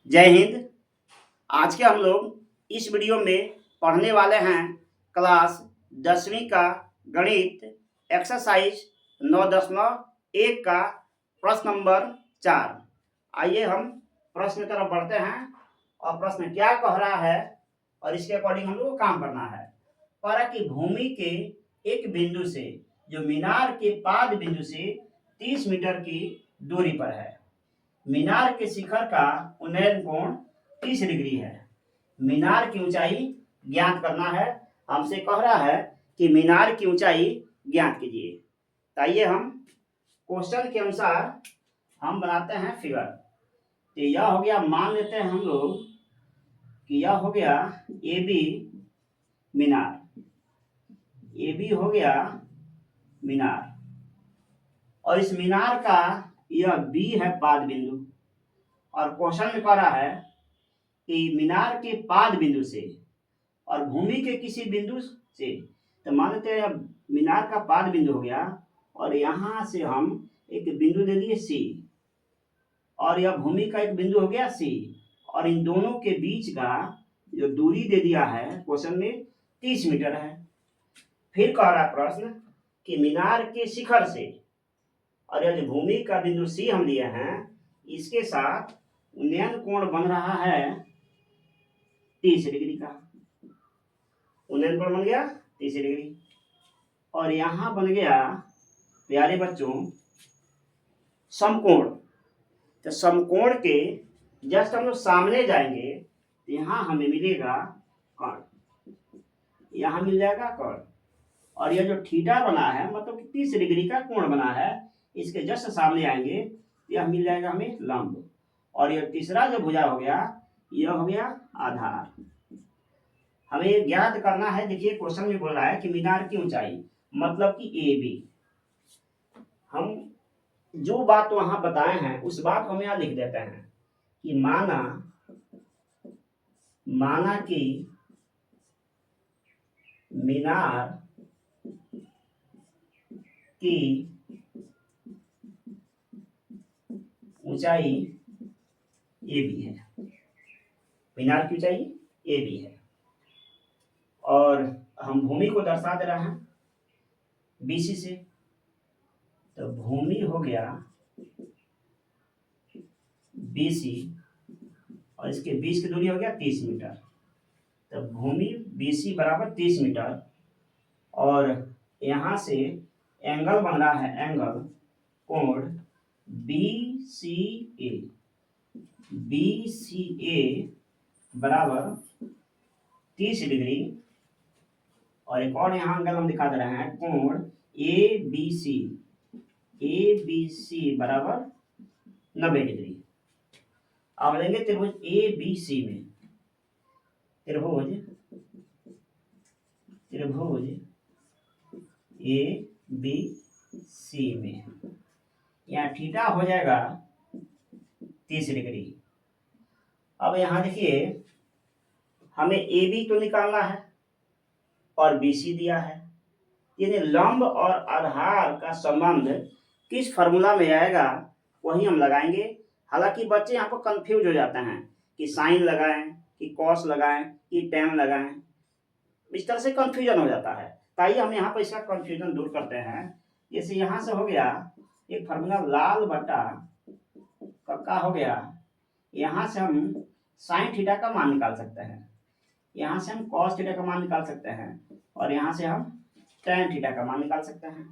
जय हिंद। आज के हम लोग इस वीडियो में पढ़ने वाले हैं क्लास 10वीं का गणित एक्सरसाइज 9.1 का प्रश्न नंबर 4। आइए हम प्रश्न की तरफ बढ़ते हैं और प्रश्न क्या कह रहा है और इसके अकॉर्डिंग हम लोग को काम करना है। पारा की भूमि के एक बिंदु से जो मीनार के पाद बिंदु से 30 मीटर की दूरी पर है। मीनार के शिखर का उन्नयन कोण 30 डिग्री है। मीनार की ऊंचाई ज्ञात करना है। हमसे कह रहा है कि मीनार की ऊंचाई ज्ञात कीजिए। तो आइए हम क्वेश्चन के अनुसार हम बनाते हैं फिगर। तो यह हो गया, मान लेते हैं हम लोग कि यह हो गया A B Minar, A B हो गया मीनार और इस मीनार का यह बी है पाद बिंदु। और क्वेश्चन में कह रहा है कि मीनार के पाद बिंदु से और भूमि के किसी बिंदु से, तो मान लेते हैं मीनार का पाद बिंदु हो गया और यहां से हम एक बिंदु दे दिए सी और यह भूमि का एक बिंदु हो गया सी और इन दोनों के बीच का जो दूरी दे दिया है क्वेश्चन में 30 मीटर है। फिर कह रहा प्रश्न कि मीनार के शिखर से और यह जो भूमि का बिंदु सी हम लिए हैं इसके साथ उन्नयन कोण बन रहा है 30 डिग्री का। उन्नयन कोण बन गया 30 डिग्री और यहां बन गया प्यारे बच्चों समकोण। तो समकोण के जस्ट हम लोग सामने जाएंगे तो यहां हमें मिलेगा कर्ण, यहां मिल जाएगा कर्ण और यह जो थीटा बना है मतलब कि 30 डिग्री का कोण बना है इसके जस्ट सामने आएंगे यह मिल जाएगा हमें लंब और यह तीसरा जो भुजा हो गया यह हो गया आधार। हमें ज्ञात करना है। देखिए क्वेश्चन में बोल रहा है कि मीनार की ऊंचाई मतलब कि ए बी। हम जो बात वहां बताए हैं उस बात को हम यहां लिख देते हैं कि माना कि मीनार की ऊंचाई ए बी है। मीनार की ऊंचाई ए बी है और हम भूमि को दर्शा दे रहे हैं बीसी से। तो भूमि हो गया बीसी और इसके बीच की दूरी हो गया 30 मीटर। तो भूमि बीसी बराबर 30 मीटर और यहां से एंगल बन रहा है एंगल कोण BCA बराबर 30 डिग्री और एक और यहाँ एंगल हम दिखा दे रहे हैं कोण ABC बराबर 90 डिग्री। अब लेंगे त्रिभुज ABC में, त्रिभुज ABC में यहाँ थीटा हो जाएगा 30 डिग्री। अब यहाँ देखिए हमें AB तो निकालना है और BC दिया है, यानी लंब और आधार का संबंध किस फार्मूला में आएगा वही हम लगाएंगे। हालांकि बच्चे यहाँ पर कंफ्यूज हो जाते हैं कि साइन लगाएं कि कॉस लगाएं कि टैन लगाएं, इस तरह से कंफ्यूजन हो जाता है। ताकि हम यहाँ पर इसका कंफ्यूजन दूर करते हैं। जैसे यहाँ से हो गया एक फार्मूला लाल बटा कक्का हो गया, यहाँ से हम साइन थीटा का मान निकाल सकते हैं, यहाँ से हम कॉस थीटा का मान निकाल सकते हैं और यहाँ से हम टैन थीटा का मान निकाल सकते हैं।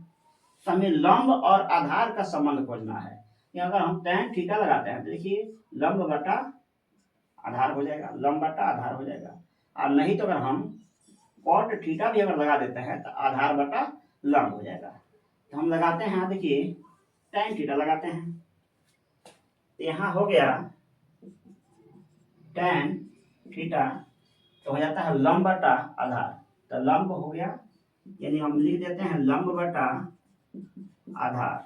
तो हमें लंब और आधार का संबंध खोजना है। अगर हम टैन थीटा लगाते हैं तो देखिए लंब बटा आधार हो जाएगा, लंब बटा आधार हो जाएगा। और नहीं तो अगर हम कॉट थीटा भी अगर लगा देते हैं तो आधार बटा लंब हो जाएगा। तो हम लगाते हैं, यहाँ देखिए टैन थीटा लगाते हैं तो यहाँ हो गया टैन थीटा तो हो जाता है लंब बटा आधार। तो लंब हो गया, यानी हम लिख देते हैं लंब बटा आधार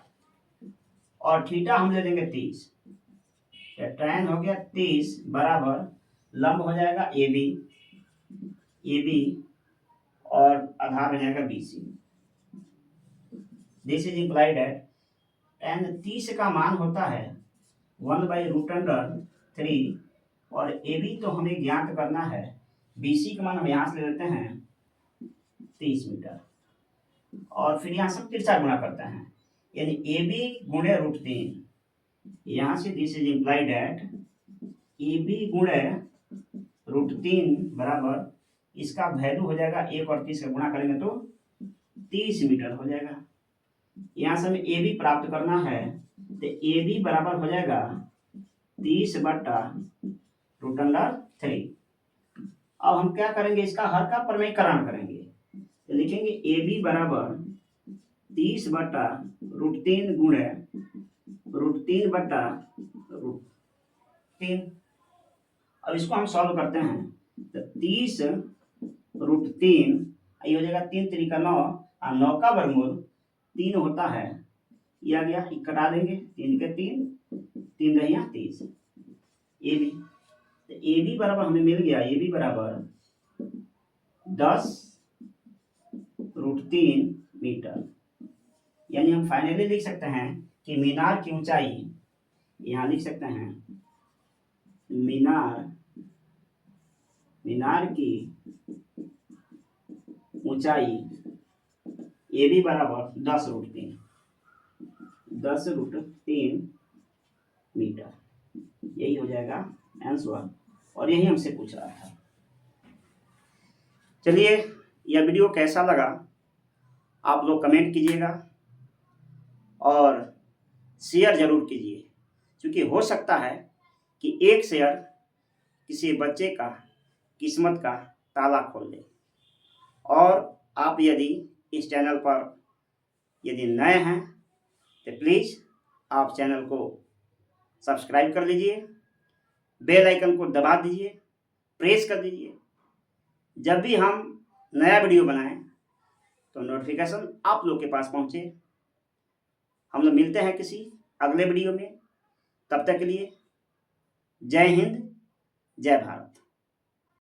और थीटा हम ले लेंगे 30। तो टैन हो गया 30 बराबर लंब हो जाएगा AB और आधार हो जाएगा BC। This is implied at tan 30 का मान होता है 1/√3 और ए बी तो हमें ज्ञात करना है। बी सी का मान हम यहाँ से ले लेते हैं 30 मीटर और फिर यहाँ से तिरछा गुणा करते हैं, यानी ए बी गुणे √3। यहाँ से this is implied at A B गुणे √3 बराबर इसका वैल्यू हो जाएगा 1 और 30 का गुणा करेंगे तो 30 मीटर हो जाएगा। यहाँ से हमें ए बी प्राप्त करना है तो ए बी बराबर हो जाएगा 30/√3। अब हम क्या करेंगे, इसका हर का प्रमेयकरण करेंगे तो लिखेंगे ए बी बराबर 30/√3 गुणे √3/√3। अब इसको हम सॉल्व करते हैं तो 30√3 ये हो जाएगा 3 3 का 9 और 9 का वर्गमूल 3 होता है, ये आ गया, कटा देंगे 3 के 3 3 रहिया 30। ए बी तो ए बी बराबर हमें मिल गया, ए बी बराबर 10√3 मीटर। यानी हम फाइनली लिख सकते हैं कि मीनार की ऊंचाई, यहाँ लिख सकते हैं मीनार की ऊंचाई ए बी बराबर 10√3 मीटर। यही हो जाएगा आंसर और यही हमसे पूछ रहा था। चलिए, यह वीडियो कैसा लगा आप लोग कमेंट कीजिएगा और शेयर जरूर कीजिए, क्योंकि हो सकता है कि एक शेयर किसी बच्चे का किस्मत का ताला खोल दे। और आप यदि इस चैनल पर यदि नए हैं तो प्लीज़ आप चैनल को सब्सक्राइब कर लीजिए, बेल आइकन को दबा दीजिए, प्रेस कर दीजिए। जब भी हम नया वीडियो बनाएं तो नोटिफिकेशन आप लोग के पास पहुंचे। हम लोग मिलते हैं किसी अगले वीडियो में, तब तक के लिए जय हिंद, जय भारत।